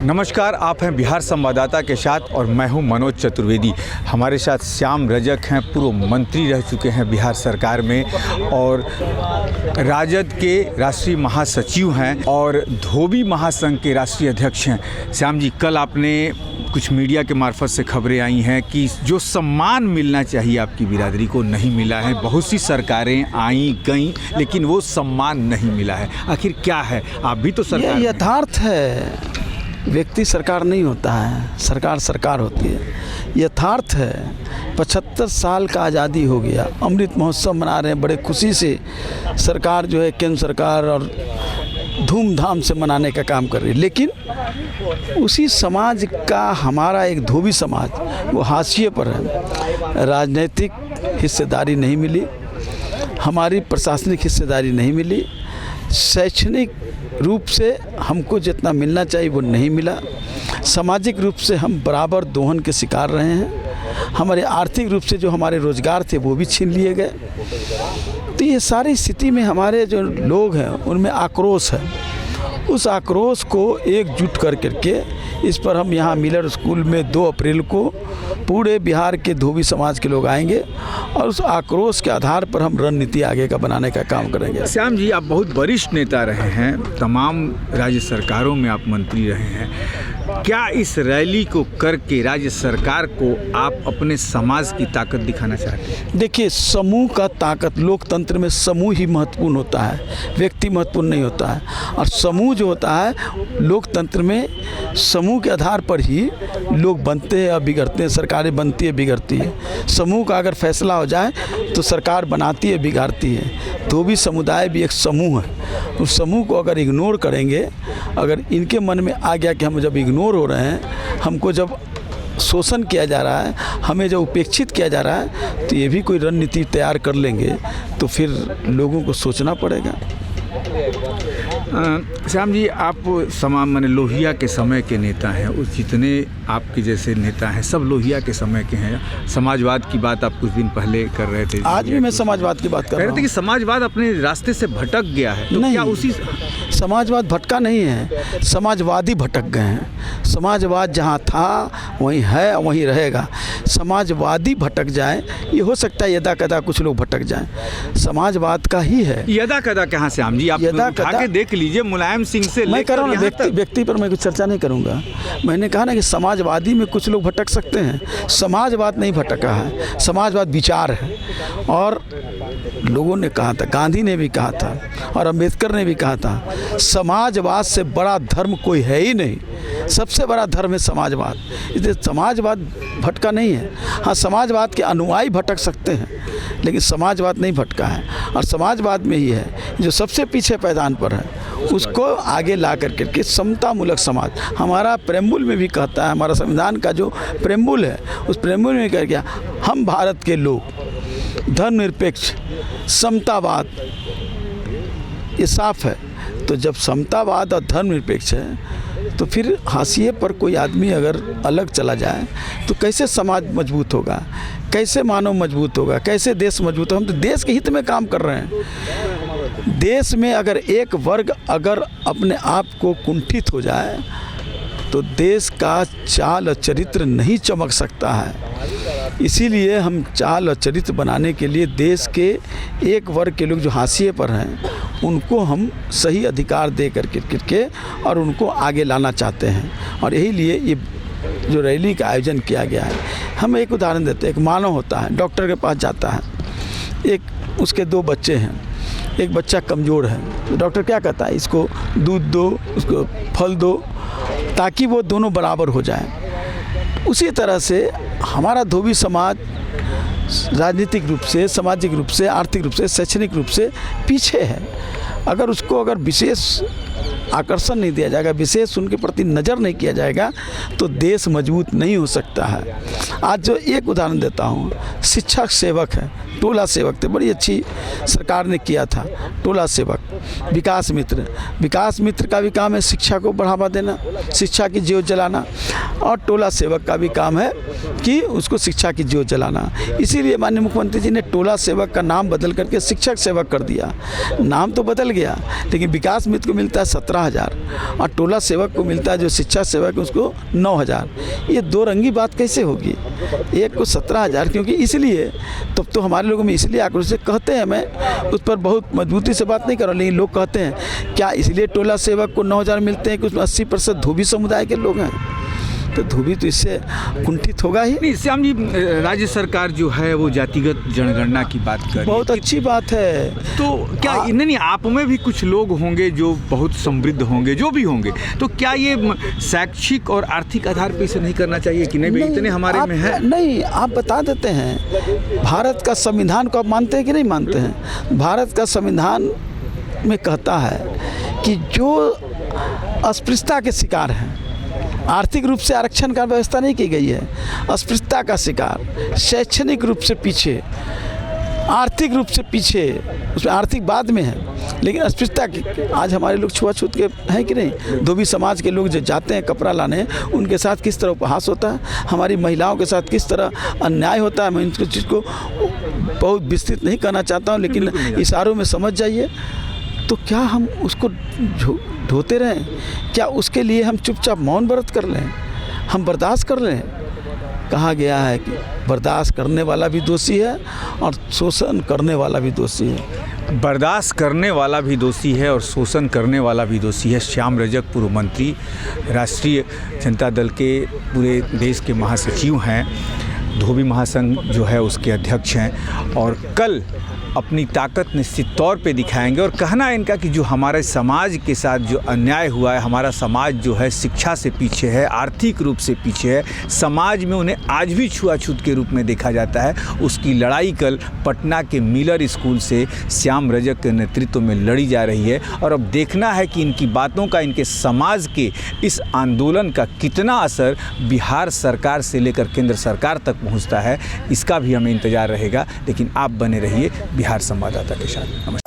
नमस्कार, आप हैं बिहार संवाददाता के साथ और मैं हूं मनोज चतुर्वेदी। हमारे साथ श्याम रजक हैं, पूर्व मंत्री रह चुके हैं बिहार सरकार में और राजद के राष्ट्रीय महासचिव हैं और धोबी महासंघ के राष्ट्रीय अध्यक्ष हैं। श्याम जी, कल आपने कुछ मीडिया के मार्फत से खबरें आई हैं कि जो सम्मान मिलना चाहिए आपकी बिरादरी को नहीं मिला है। बहुत सी सरकारें आई गईं लेकिन वो सम्मान नहीं मिला है। आखिर क्या है? आप भी तो सरकार, ये यथार्थ है। व्यक्ति सरकार नहीं होता है, सरकार सरकार होती है। यथार्थ है। 75 साल का आज़ादी हो गया, अमृत महोत्सव मना रहे हैं बड़े खुशी से। सरकार जो है केंद्र सरकार और धूमधाम से मनाने का काम कर रही है, लेकिन उसी समाज का हमारा एक धोबी समाज वो हाशिए पर है। राजनीतिक हिस्सेदारी नहीं मिली, हमारी प्रशासनिक हिस्सेदारी नहीं मिली, शैक्षणिक रूप से हमको जितना मिलना चाहिए वो नहीं मिला, सामाजिक रूप से हम बराबर दोहन के शिकार रहे हैं, हमारे आर्थिक रूप से जो हमारे रोज़गार थे वो भी छीन लिए गए। तो ये सारी स्थिति में हमारे जो लोग हैं उनमें आक्रोश है। उस आक्रोश को एकजुट करके इस पर हम यहाँ मिलर स्कूल में 2 अप्रैल को पूरे बिहार के धोबी समाज के लोग आएंगे और उस आक्रोश के आधार पर हम रणनीति आगे का बनाने का काम करेंगे। श्याम जी, आप बहुत वरिष्ठ नेता रहे हैं, तमाम राज्य सरकारों में आप मंत्री रहे हैं। क्या इस रैली को करके राज्य सरकार को आप अपने समाज की ताकत दिखाना चाहते हैं? देखिए, समूह का ताकत, लोकतंत्र में समूह ही महत्वपूर्ण होता है, व्यक्ति महत्वपूर्ण नहीं होता है। और समूह जो होता है लोकतंत्र में, समूह के आधार पर ही लोग बनते हैं और बिगड़ते हैं, सरकारें बनती है बिगड़ती है। समूह का अगर फैसला हो जाए तो सरकार बनाती है बिगाड़ती है। धोबी समुदाय भी एक समूह है। उस समूह को अगर इग्नोर करेंगे, अगर इनके मन में आ गया कि हम जब इग्नोर हो रहे हैं, हमको जब शोषण किया जा रहा है, हमें जब उपेक्षित किया जा रहा है, तो ये भी कोई रणनीति तैयार कर लेंगे तो फिर लोगों को सोचना पड़ेगा। श्याम जी, आप माने लोहिया के समय के नेता हैं। उस जितने आपके जैसे नेता हैं सब लोहिया के समय के हैं। समाजवाद की बात आप कुछ दिन पहले कर रहे थे। आज भी मैं समाजवाद की बात कर रहा हूँ। कि समाजवाद अपने रास्ते से भटक गया है, तो नहीं, क्या उसी समाजवाद भटका नहीं है, समाजवादी भटक गए हैं। समाजवाद जहाँ था वहीं है, वहीं रहेगा। समाजवादी भटक जाए, ये हो सकता है यदा कदा कुछ लोग भटक जाएं, समाजवाद का ही है। यदा कदा कहाँ से? श्याम जी, आप उठा के देख लीजिए, मुलायम सिंह से मैं कर रहा हूँ, व्यक्ति पर मैं कुछ चर्चा नहीं करूँगा। मैंने कहा ना कि समाजवादी में कुछ लोग भटक सकते हैं, समाजवाद नहीं भटका है। समाजवाद विचार है और लोगों ने कहा था, गांधी ने भी कहा था और अम्बेडकर ने भी कहा था, समाजवाद से बड़ा धर्म कोई है ही नहीं। सबसे बड़ा धर्म है समाजवाद। इसलिए समाजवाद भटका नहीं है। हाँ, समाजवाद के अनुयायी भटक सकते हैं लेकिन समाजवाद नहीं भटका है। और समाजवाद में ही है जो सबसे पीछे पैदान पर है, उसको आगे ला करके समतामूलक समाज, हमारा प्रेम्बुल में भी कहता है, हमारा संविधान का जो प्रेम्बुल है उस प्रेम्बुल में कह गया, हम भारत के लोग धर्मनिरपेक्ष, समतावाद, ये साफ है। तो जब समतावाद और धर्मनिरपेक्ष है तो फिर हाशिए पर कोई आदमी अगर अलग चला जाए तो कैसे समाज मजबूत होगा, कैसे मानव मजबूत होगा, कैसे देश मजबूत होगा? हम तो देश के हित में काम कर रहे हैं। देश में अगर एक वर्ग अगर अपने आप को कुंठित हो जाए तो देश का चाल और चरित्र नहीं चमक सकता है। इसीलिए हम चाल और चरित्र बनाने के लिए देश के एक वर्ग के लोग जो हाशिए पर हैं उनको हम सही अधिकार दे करके और उनको आगे लाना चाहते हैं। और यही लिए ये जो रैली का आयोजन किया गया है। हम एक उदाहरण देते हैं, एक मानव होता है, डॉक्टर के पास जाता है, एक उसके 2 बच्चे हैं, एक बच्चा कमज़ोर है, तो डॉक्टर क्या कहता है, इसको दूध दो, उसको फल दो, ताकि वो दोनों बराबर हो जाएं। उसी तरह से हमारा धोबी समाज राजनीतिक रूप से, सामाजिक रूप से, आर्थिक रूप से, शैक्षणिक रूप से पीछे है। अगर उसको अगर विशेष आकर्षण नहीं दिया जाएगा, विशेष उनके प्रति नज़र नहीं किया जाएगा तो देश मजबूत नहीं हो सकता है। आज जो एक उदाहरण देता हूँ, शिक्षक सेवक है, टोला सेवक थे, बड़ी अच्छी सरकार ने किया था टोला सेवक। विकास मित्र का भी काम है शिक्षा को बढ़ावा देना, शिक्षा की ज्योत जलाना। और टोला सेवक का भी काम है कि उसको शिक्षा की ज्योत जलाना। इसीलिए माननीय मुख्यमंत्री जी ने टोला सेवक का नाम बदल करके शिक्षक सेवक कर दिया। नाम तो बदल गया, लेकिन विकास मित्र को मिलता है 17,000 और टोला सेवक को मिलता है जो शिक्षा सेवक है उसको 9,000। ये दो रंगी बात कैसे होगी? एक को 17,000 क्योंकि इसलिए तब तो हमारे लोगों में इसलिए आक्रोश से कहते हैं, मैं उस पर बहुत मजबूती से बात नहीं कर रहा, लेकिन लोग कहते हैं क्या इसलिए टोला सेवक को 9,000 मिलते हैं कि उसमें 80% धोबी समुदाय के लोग हैं? तो धोबी तो इससे कुंठित होगा ही नहीं। श्याम जी, राज्य सरकार जो है वो जातिगत जनगणना की बात कर रही है, बहुत अच्छी बात है। तो क्या नहीं आप में भी कुछ लोग होंगे जो बहुत समृद्ध होंगे, जो भी होंगे, तो क्या ये शैक्षिक और आर्थिक आधार पर इसे नहीं करना चाहिए कि नहीं भाई इतने हमारे में है? नहीं, आप बता देते हैं भारत का संविधान को आप मानते हैं कि नहीं मानते हैं? भारत का संविधान में कहता है कि जो अस्पृश्यता के शिकार हैं, आर्थिक रूप से आरक्षण का व्यवस्था नहीं की गई है, अस्पृश्यता का शिकार, शैक्षणिक रूप से पीछे, आर्थिक रूप से पीछे, उसमें आर्थिक बाद में है, लेकिन अस्पृश्यता की आज हमारे लोग छुआछूत के हैं कि नहीं? धोबी समाज के लोग जो जाते हैं कपड़ा लाने, उनके साथ किस तरह उपहास होता है, हमारी महिलाओं के साथ किस तरह अन्याय होता है। मैं इस चीज़ को बहुत विस्तृत नहीं करना चाहता हूँ, लेकिन इशारों में समझ जाइए। तो क्या हम उसको ढोते रहें? क्या उसके लिए हम चुपचाप मौन व्रत कर लें, हम बर्दाश्त कर लें? कहा गया है कि बर्दाश्त करने वाला भी दोषी है और शोषण करने वाला भी दोषी है। बर्दाश्त करने वाला भी दोषी है और शोषण करने वाला भी दोषी है। श्याम रजक पूर्व मंत्री, राष्ट्रीय जनता दल के पूरे देश के महासचिव हैं, धोबी महासंघ जो है उसके अध्यक्ष हैं, और कल अपनी ताकत निश्चित तौर पे दिखाएंगे। और कहना है इनका कि जो हमारे समाज के साथ जो अन्याय हुआ है, हमारा समाज जो है शिक्षा से पीछे है, आर्थिक रूप से पीछे है, समाज में उन्हें आज भी छुआछूत के रूप में देखा जाता है, उसकी लड़ाई कल पटना के मिलर स्कूल से श्याम रजक के नेतृत्व में लड़ी जा रही है। और अब देखना है कि इनकी बातों का, इनके समाज के इस आंदोलन का कितना असर बिहार सरकार से लेकर केंद्र सरकार तक पहुँचता है, इसका भी हमें इंतजार रहेगा। लेकिन आप बने रहिए बिहार संवाददाता के साथ। नमस्कार।